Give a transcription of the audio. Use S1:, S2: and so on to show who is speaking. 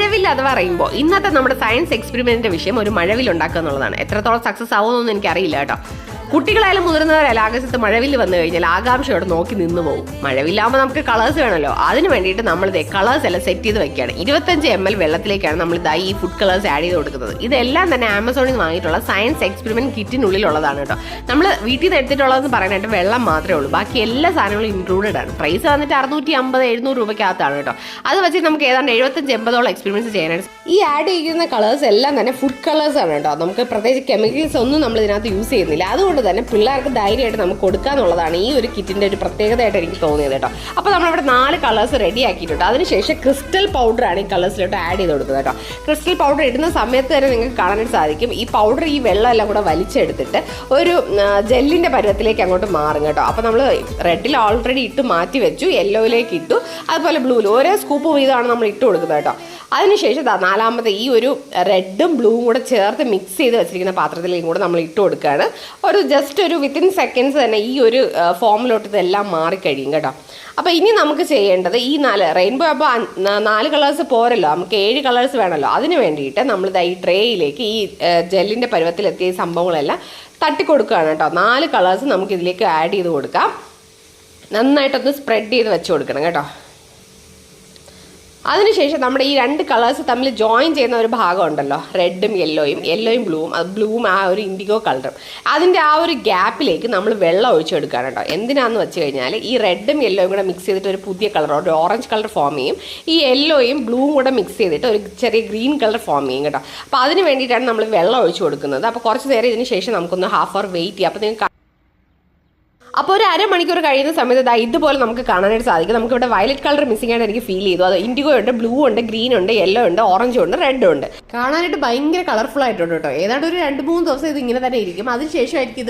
S1: മഴവിൽ അഥവാ റെയിൻബോ. ഇന്നത്തെ നമ്മുടെ സയൻസ് എക്സ്പെരിമെന്റിന്റെ വിഷയം ഒരു മഴവിൽ ഉണ്ടാക്കുക എന്നുള്ളതാണ്. എത്രത്തോളം സക്സസ് ആവുമെന്നൊന്നും എനിക്കറിയില്ല കേട്ടോ. കുട്ടികളായാലും മുതിർന്നവരായാലും ആകാശത്ത് മഴവില്ല് വന്നു കഴിഞ്ഞാൽ ആകാംക്ഷയോടെ നോക്കി നിന്ന് പോകും. മഴവില്ലാകുമ്പോൾ നമുക്ക് കളേഴ്സ് വേണമല്ലോ. അതിന് വേണ്ടിയിട്ട് നമ്മൾ കളേഴ്സ് എല്ലാം സെറ്റ് ചെയ്ത് വെക്കുകയാണ്. 25 ml വെള്ളത്തിലേക്കാണ് നമ്മൾ ഈ ഫുഡ് കളേഴ്സ് ആഡ് ചെയ്ത് കൊടുക്കുന്നത്. ഇതെല്ലാം തന്നെ ആമസോണിൽ നിന്ന് വാങ്ങിയിട്ടുള്ള സയൻസ് എക്സ്പെരിമെന്റ് കിറ്റിനുള്ളിലുള്ളതാണ് കേട്ടോ. നമ്മൾ വീട്ടിൽ നിന്ന് എടുത്തിട്ടുള്ളതെന്ന് പറയാനായിട്ട് വെള്ളം മാത്രമേ ഉള്ളൂ. ബാക്കി എല്ലാ സാധനങ്ങളും ഇൻക്ലൂഡഡ് ആണ്. പ്രൈസ് വന്നിട്ട് 650-700 രൂപയ്ക്കകത്താണ് കേട്ടോ. അത് വെച്ച് നമുക്ക് ഏതാണ്ട് 75-80 എക്സ്പെരിമെന്റ്സ് ചെയ്യാനായിട്ട്. ഈ ആഡ് ചെയ്യുന്ന കളേഴ്സ് എല്ലാം തന്നെ ഫുഡ് കളേഴ്സ് ആണ് കേട്ടോ. നമുക്ക് പ്രത്യേകിച്ച് കെമിക്കൽസ് ഒന്നും നമ്മൾ ഇതിനകത്ത് യൂസ് ചെയ്യുന്നില്ല. അതുകൊണ്ട് തന്നെ പിള്ളേർക്ക് ധൈര്യമായിട്ട് നമുക്ക് കൊടുക്കാന്നുള്ളതാണ് ഈ ഒരു കിറ്റിന്റെ ഒരു പ്രത്യേകതയായിട്ട് എനിക്ക് തോന്നിയത് കേട്ടോ. അപ്പോൾ നമ്മളിവിടെ 4 കളേഴ്സ് റെഡി ആക്കിയിട്ടുണ്ട്. അതിനുശേഷം ക്രിസ്റ്റൽ പൗഡറാണ് ഈ കളേഴ്സിലോട്ട് ആഡ് ചെയ്ത് കൊടുക്കുന്നത് കേട്ടോ. ക്രിസ്റ്റൽ പൗഡർ ഇടുന്ന സമയത്ത് തന്നെ നിങ്ങൾക്ക് കാണാനായിട്ട് സാധിക്കും ഈ പൗഡർ ഈ വെള്ളം എല്ലാം കൂടെ വലിച്ചെടുത്തിട്ട് ഒരു ജെല്ലിന്റെ പരുവത്തിലേക്ക് അങ്ങോട്ട് മാറും കേട്ടോ. അപ്പോൾ നമ്മൾ റെഡിൽ ഓൾറെഡി ഇട്ട് മാറ്റി വെച്ചു, യെല്ലോയിലേക്ക് ഇട്ടു, അതുപോലെ ബ്ലൂവിൽ ഓരോ സ്കൂപ്പ് വീതമാണ് നമ്മൾ ഇട്ട് കൊടുക്കുന്നത് കേട്ടോ. അതിനുശേഷം നാലാമത്തെ ഈ ഒരു റെഡും ബ്ലൂവും കൂടെ ചേർത്ത് മിക്സ് ചെയ്ത് വെച്ചിരിക്കുന്ന പാത്രത്തിലേക്കും കൂടെ നമ്മൾ ഇട്ട് കൊടുക്കുകയാണ്. ജസ്റ്റ് ഒരു വിത്തിൻ സെക്കൻഡ്സ് തന്നെ ഈ ഒരു ഫോമിലോട്ട് ഇതെല്ലാം മാറിക്കഴിയും കേട്ടോ. അപ്പോൾ ഇനി നമുക്ക് ചെയ്യേണ്ടത് ഈ 4 റെയിൻബോ അപ്പോൾ 4 കളേഴ്സ് പോരല്ലോ, നമുക്ക് 7 കളേഴ്സ് വേണമല്ലോ. അതിന് വേണ്ടിയിട്ട് നമ്മൾ ഈ ട്രേയിലേക്ക് ഈ ജെല്ലിൻ്റെ പരുവത്തിലെത്തിയ ഈ സംഭവങ്ങളെല്ലാം തട്ടിക്കൊടുക്കുകയാണ് കേട്ടോ. 4 കളേഴ്സ് നമുക്ക് ഇതിലേക്ക് ആഡ് ചെയ്ത് കൊടുക്കാം. നന്നായിട്ടൊന്ന് സ്പ്രെഡ് ചെയ്ത് വെച്ച് കൊടുക്കണം കേട്ടോ. അതിനുശേഷം നമ്മുടെ ഈ 2 കളേഴ്സ് തമ്മിൽ ജോയിൻ ചെയ്യുന്ന ഒരു ഭാഗം ഉണ്ടല്ലോ, റെഡും യെല്ലോയും ബ്ലൂവും, ബ്ലൂവും ആ ഒരു ഇൻഡിഗോ കളറും, അതിൻ്റെ ആ ഒരു ഗ്യാപ്പിലേക്ക് നമ്മൾ വെള്ളം ഒഴിച്ചെടുക്കുകയാണ് കേട്ടോ. എന്തിനാന്ന് വെച്ച് കഴിഞ്ഞാൽ ഈ റെഡും യെല്ലോയും കൂടെ മിക്സ് ചെയ്തിട്ട് ഒരു പുതിയ കളർ, ഒരു ഓറഞ്ച് കളർ ഫോം ചെയ്യും. ഈ യെല്ലോയും ബ്ലൂവും കൂടെ മിക്സ് ചെയ്തിട്ട് ഒരു ചെറിയ ഗ്രീൻ കളർ ഫോം ചെയ്യും കേട്ടോ. അപ്പോൾ അതിന് വേണ്ടിയിട്ടാണ് നമ്മൾ വെള്ളം ഒഴിച്ചു കൊടുക്കുന്നത്. അപ്പോൾ കുറച്ച് നേരം ഇതിന് ശേഷം നമുക്കൊന്ന് ഹാഫ് അവർ വെയിറ്റ് ചെയ്യാം. അപ്പോൾ നിങ്ങൾക്ക് അപ്പോൾ ഒരു അരമണിക്കൂർ കഴിയുന്ന സമയത്ത് ഇതുപോലെ നമുക്ക് കാണാനായിട്ട് സാധിക്കും. നമുക്കിവിടെ വയലറ്റ് കളർ മിസ്സിംഗ് ആയിട്ട് എനിക്ക് ഫീൽ ചെയ്തു. അത് ഇൻഡിഗോ ഉണ്ട്, ബ്ലൂ ഉണ്ട്, ഗ്രീൻ ഉണ്ട്, യെല്ലോ ഉണ്ട്, ഓറഞ്ച് ഉണ്ട്, റെഡ് ഉണ്ട്. കാണാനായിട്ട് ഭയങ്കര കളർഫുൾ ആയിട്ടുണ്ട് കേട്ടോ. ഏതാണ്ട് ഒരു 2-3 ദിവസം ഇത് ഇങ്ങനെ തന്നെ ഇരിക്കും. അതിനുശേഷമായിരിക്കും ഇത്